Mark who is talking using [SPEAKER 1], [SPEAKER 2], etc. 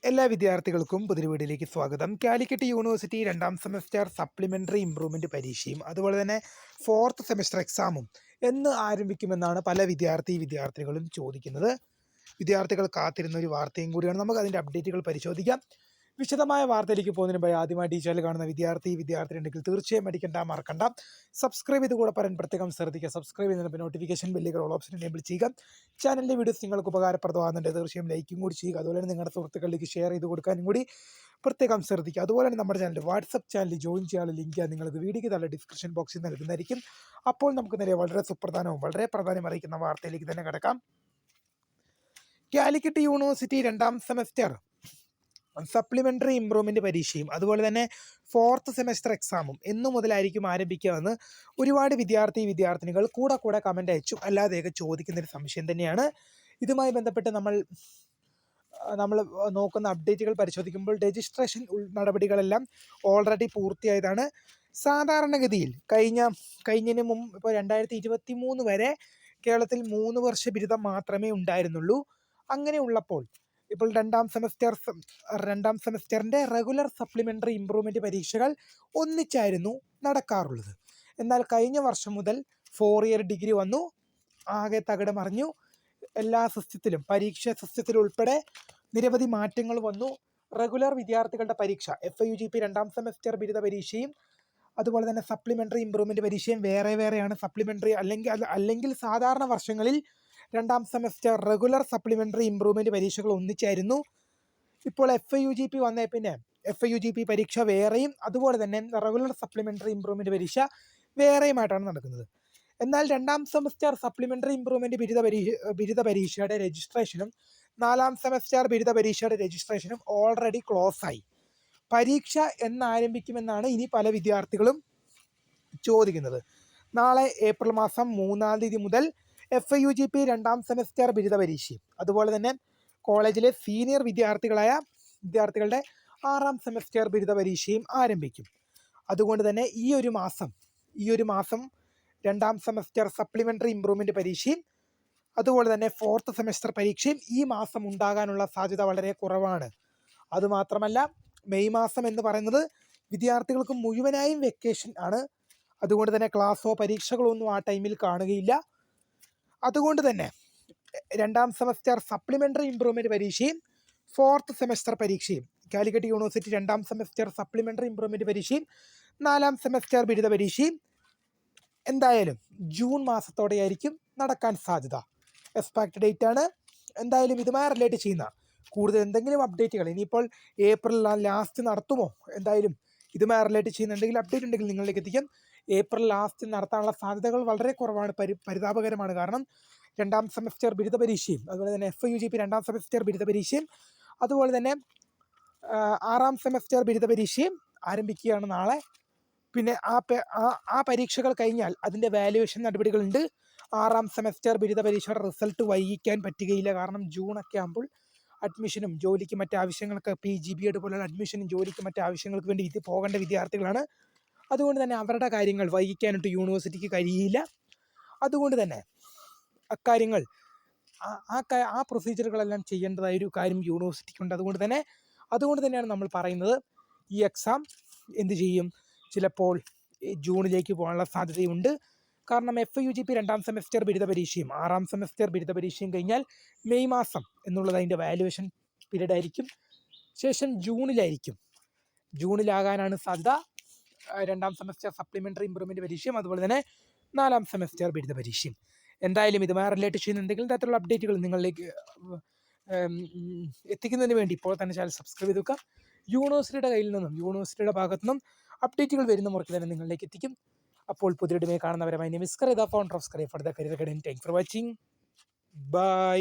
[SPEAKER 1] എല്ലാ വിദ്യാർത്ഥികൾക്കും പുതിയ വീഡിയോയിലേക്ക് സ്വാഗതം. കാലിക്കറ്റ് യൂണിവേഴ്സിറ്റി രണ്ടാം സെമസ്റ്റർ സപ്ലിമെൻ്ററി ഇംപ്രൂവ്മെൻറ്റ് പരീക്ഷയും അതുപോലെ തന്നെ ഫോർത്ത് സെമസ്റ്റർ എക്സാമും എന്ന് ആരംഭിക്കുമെന്നാണ് പല വിദ്യാർത്ഥികളും ചോദിക്കുന്നത്. വിദ്യാർത്ഥികൾ കാത്തിരുന്ന ഒരു വാർത്തയും കൂടിയാണ്. നമുക്ക് അതിൻ്റെ അപ്ഡേറ്റുകൾ പരിശോധിക്കാം. വിശദമായ വാർത്തയിലേക്ക് പോകുന്നതിന് മുമ്പ് ആദ്യമായി ഈ ചാനൽ കാണുന്ന വിദ്യാർത്ഥി ഉണ്ടെങ്കിൽ തീർച്ചയായും മറക്കണ്ട. സബ്സ്ക്രൈബ് ചെയ്ത് കൂടെ പറയാൻ പ്രത്യേകം ശ്രദ്ധിക്കുക. സബ്സ്ക്രൈബ് ചെയ്യുന്നതിന് നോട്ടിഫിക്കേഷൻ ബെല്ലുകൾ ഓൾ ഓപ്ഷൻ എനേബിൾ ചെയ്യുക. ചാനലിൻ്റെ വീഡിയോസ് നിങ്ങൾക്ക് ഉപകാരപ്രദമാകുന്നുണ്ട് തീർച്ചയായും ലൈക്കും കൂടി ചെയ്യുക. അതുപോലെ തന്നെ നിങ്ങളുടെ സുഹൃത്തുക്കളിലേക്ക് ഷെയർ ചെയ്ത് കൊടുക്കാനും കൂടി പ്രത്യേകം ശ്രദ്ധിക്കുക. അതുപോലെ തന്നെ നമ്മുടെ ചാനൽ വാട്സപ്പ് ചാനൽ ജോയിൻ ചെയ്യാനുള്ള ലിങ്ക് നിങ്ങൾക്ക് വീഡിയോയ്ക്ക് താഴെ ഡിസ്ക്രിപ്ഷൻ ബോക്സിൽ നൽകുന്നതായിരിക്കും. അപ്പോൾ നമുക്ക് നേരെ വളരെ സുപ്രധാനവും വളരെ പ്രാധാന്യം അറിയിക്കുന്ന വാർത്തയിലേക്ക് തന്നെ കിടക്കാം. കാലിക്കറ്റ് യൂണിവേഴ്സിറ്റി രണ്ടാം സെമസ്റ്റർ സപ്ലിമെൻ്ററി ഇംപ്രൂവ്മെൻറ്റ് പരീക്ഷയും അതുപോലെ തന്നെ ഫോർത്ത് സെമസ്റ്റർ എക്സാമും എന്നു മുതലായിരിക്കും ആരംഭിക്കുകയെന്ന് ഒരുപാട് വിദ്യാർത്ഥിനികൾ കൂടെ കമൻ്റ് അയച്ചു അല്ലാതെയൊക്കെ ചോദിക്കുന്നൊരു സംശയം തന്നെയാണ്. ഇതുമായി ബന്ധപ്പെട്ട് നമ്മൾ നോക്കുന്ന അപ്ഡേറ്റുകൾ പരിശോധിക്കുമ്പോൾ രജിസ്ട്രേഷൻ നടപടികളെല്ലാം ഓൾറെഡി പൂർത്തിയായതാണ്. സാധാരണഗതിയിൽ കഴിഞ്ഞതിന് മുമ്പ് ഇപ്പോൾ 2023 വരെ കേരളത്തിൽ 3 വർഷ ബിരുദം മാത്രമേ ഉണ്ടായിരുന്നുള്ളൂ. അങ്ങനെ ഉള്ളപ്പോൾ ഇപ്പോൾ രണ്ടാം സെമസ്റ്ററിൻ്റെ റെഗുലർ സപ്ലിമെൻ്ററി ഇംപ്രൂവ്മെൻറ്റ് പരീക്ഷകൾ ഒന്നിച്ചായിരുന്നു നടക്കാറുള്ളത്. എന്നാൽ കഴിഞ്ഞ വർഷം മുതൽ 4 ഇയർ ഡിഗ്രി വന്നു. ആകെ തകിടം മറിഞ്ഞു. എല്ലാ സിസ്റ്റത്തിലും പരീക്ഷാ സിസ്റ്റത്തിൽ ഉൾപ്പെടെ നിരവധി മാറ്റങ്ങൾ വന്നു. റെഗുലർ വിദ്യാർത്ഥികളുടെ പരീക്ഷ FIUGP രണ്ടാം സെമസ്റ്റർ ബിരുദ പരീക്ഷയും അതുപോലെ തന്നെ സപ്ലിമെൻ്ററി ഇംപ്രൂവ്മെൻറ്റ് പരീക്ഷയും വേറെയാണ്. സപ്ലിമെൻ്ററി അല്ലെങ്കിൽ സാധാരണ വർഷങ്ങളിൽ രണ്ടാം സെമസ്റ്റർ റെഗുലർ സപ്ലിമെൻ്ററി ഇംപ്രൂവ്മെൻറ്റ് പരീക്ഷകൾ ഒന്നിച്ചായിരുന്നു. ഇപ്പോൾ FIUGP വന്നേ പിന്നെ FIUGP പരീക്ഷ വേറെയും അതുപോലെ തന്നെ റെഗുലർ സപ്ലിമെൻ്ററി ഇംപ്രൂവ്മെൻറ്റ് പരീക്ഷ വേറെയുമായിട്ടാണ് നടക്കുന്നത്. എന്നാൽ രണ്ടാം സെമസ്റ്റർ സപ്ലിമെൻ്ററി ഇംപ്രൂവ്മെൻറ്റ് ബിരുദ പരീക്ഷയുടെ രജിസ്ട്രേഷനും നാലാം സെമസ്റ്റർ ബിരുദ പരീക്ഷയുടെ രജിസ്ട്രേഷനും ഓൾറെഡി ക്ലോസ് ആയി. പരീക്ഷ എന്നാരംഭിക്കുമെന്നാണ് ഇനി പല വിദ്യാർത്ഥികളും ചോദിക്കുന്നത്. നാളെ ഏപ്രിൽ മാസം 3-ാം തീയതി മുതൽ FIUGP രണ്ടാം സെമസ്റ്റർ ബിരുദ പരീക്ഷയും അതുപോലെ തന്നെ കോളേജിലെ സീനിയർ വിദ്യാർത്ഥികളുടെ 6-ാം സെമസ്റ്റർ ബിരുദ പരീക്ഷയും ആരംഭിക്കും. അതുകൊണ്ട് തന്നെ ഈ ഒരു മാസം രണ്ടാം സെമസ്റ്റർ സപ്ലിമെൻ്ററി ഇംപ്രൂവ്മെൻറ്റ് പരീക്ഷയും അതുപോലെ തന്നെ ഫോർത്ത് സെമസ്റ്റർ പരീക്ഷയും ഈ മാസം ഉണ്ടാകാനുള്ള സാധ്യത വളരെ കുറവാണ്. അതുമാത്രമല്ല മെയ് മാസം എന്ന് പറയുന്നത് വിദ്യാർത്ഥികൾക്ക് മുഴുവനായും വെക്കേഷൻ ആണ്. അതുകൊണ്ട് തന്നെ ക്ലാസ്സോ പരീക്ഷകളോ ഒന്നും ആ ടൈമിൽ കാണുകയില്ല. അതുകൊണ്ട് തന്നെ രണ്ടാം സെമസ്റ്റർ സപ്ലിമെൻ്ററി ഇംപ്രൂവ്മെൻറ്റ് പരീക്ഷയും ഫോർത്ത് സെമസ്റ്റർ പരീക്ഷയും കാലിക്കറ്റ് യൂണിവേഴ്സിറ്റി രണ്ടാം സെമസ്റ്റർ സപ്ലിമെൻ്ററി ഇംപ്രൂവ്മെൻറ്റ് പരീക്ഷയും 4-ാം സെമസ്റ്റർ ബിരുദ പരീക്ഷയും എന്തായാലും ജൂൺ മാസത്തോടെയായിരിക്കും നടക്കാൻ സാധ്യത. എക്സ്പാക്ട് ഡേറ്റ് ആണ്. എന്തായാലും ഇതുമായി റിലേറ്റ് ചെയ്യുന്ന കൂടുതൽ എന്തെങ്കിലും അപ്ഡേറ്റുകൾ ഇനിയിപ്പോൾ ഏപ്രിൽ ലാസ്റ്റ് നടത്തുമോ, എന്തായാലും ഇതുമായി റിലേറ്റ് ചെയ്യുന്നുണ്ടെങ്കിൽ അപ്ഡേറ്റ് ഉണ്ടെങ്കിൽ നിങ്ങളിലേക്ക് എത്തിക്കാം. ഏപ്രിൽ ലാസ്റ്റ് നടത്താനുള്ള സാധ്യതകൾ വളരെ കുറവാണ്. പരിതാപകരമാണ്. കാരണം രണ്ടാം സെമസ്റ്റർ ബിരുദ പരീക്ഷയും അതുപോലെ തന്നെ FIUGP രണ്ടാം സെമസ്റ്റർ ബിരുദ പരീക്ഷയും അതുപോലെ തന്നെ 6-ാം സെമസ്റ്റർ ബിരുദ പരീക്ഷയും ആരംഭിക്കുകയാണ് നാളെ. പിന്നെ ആ പരീക്ഷകൾ കഴിഞ്ഞാൽ അതിൻ്റെ വാല്യുവേഷൻ നടപടികളുണ്ട്. 6-ാം സെമസ്റ്റർ ബിരുദ പരീക്ഷയുടെ റിസൾട്ട് വൈകിക്കാൻ പറ്റുകയില്ല. കാരണം ജൂണൊക്കെ ആകുമ്പോൾ അഡ്മിഷനും ജോലിക്ക് മറ്റ് ആവശ്യങ്ങൾക്ക് PG BEd പോലുള്ള അഡ്മിഷനും ജോലിക്ക് മറ്റ് ആവശ്യങ്ങൾക്ക് വേണ്ടി പോകേണ്ട വിദ്യാർത്ഥികളാണ്. അതുകൊണ്ട് തന്നെ അവരുടെ കാര്യങ്ങൾ വൈകിക്കാനായിട്ട് യൂണിവേഴ്സിറ്റിക്ക് കഴിയില്ല. അതുകൊണ്ട് തന്നെ അക്കാര്യങ്ങൾ ആ പ്രൊസീജിയറുകളെല്ലാം ചെയ്യേണ്ടതായ ഒരു കാര്യം യൂണിവേഴ്സിറ്റിക്കുണ്ട്. അതുകൊണ്ട് തന്നെയാണ് നമ്മൾ പറയുന്നത് ഈ എക്സാം എന്ത് ചെയ്യും, ചിലപ്പോൾ ജൂണിലേക്ക് പോകാനുള്ള സാധ്യതയുണ്ട്. കാരണം FIUGP രണ്ടാം സെമസ്റ്റർ ബിരുദ പരീക്ഷയും 6-ാം സെമസ്റ്റർ ബിരുദ പരീക്ഷയും കഴിഞ്ഞാൽ മെയ് മാസം എന്നുള്ളത് അതിൻ്റെ വാല്യുവേഷൻ പീരീഡ് ആയിരിക്കും. ശേഷം ജൂണിലാകാനാണ് സാധ്യത. രണ്ടാം സെമസ്റ്റർ സപ്ലിമെൻ്ററി ഇംപ്രൂവ്മെൻറ്റ് പരീക്ഷയും അതുപോലെ തന്നെ 4-ാം സെമസ്റ്റർ ബിരുദ പരീക്ഷയും. എന്തായാലും ഇതുമായി റിലേറ്റ് ചെയ്യുന്ന എന്തെങ്കിലും തരത്തിലുള്ള അപ്ഡേറ്റുകൾ നിങ്ങളിലേക്ക് എത്തിക്കുന്നതിന് വേണ്ടി ഇപ്പോൾ തന്നെ ചാനൽ സബ്സ്ക്രൈബ് ചെയ്ത് വെക്കുക. യൂണിവേഴ്സിറ്റിയുടെ ഭാഗത്തു നിന്നും അപ്ഡേറ്റുകൾ വരുന്ന മുറയ്ക്ക് തന്നെ നിങ്ങളിലേക്ക് എത്തിക്കും. അപ്പോൾ പുതിയ കാണുന്നവരെ my name is Karitha, founder of curry for the career academy. Thank for watching. By.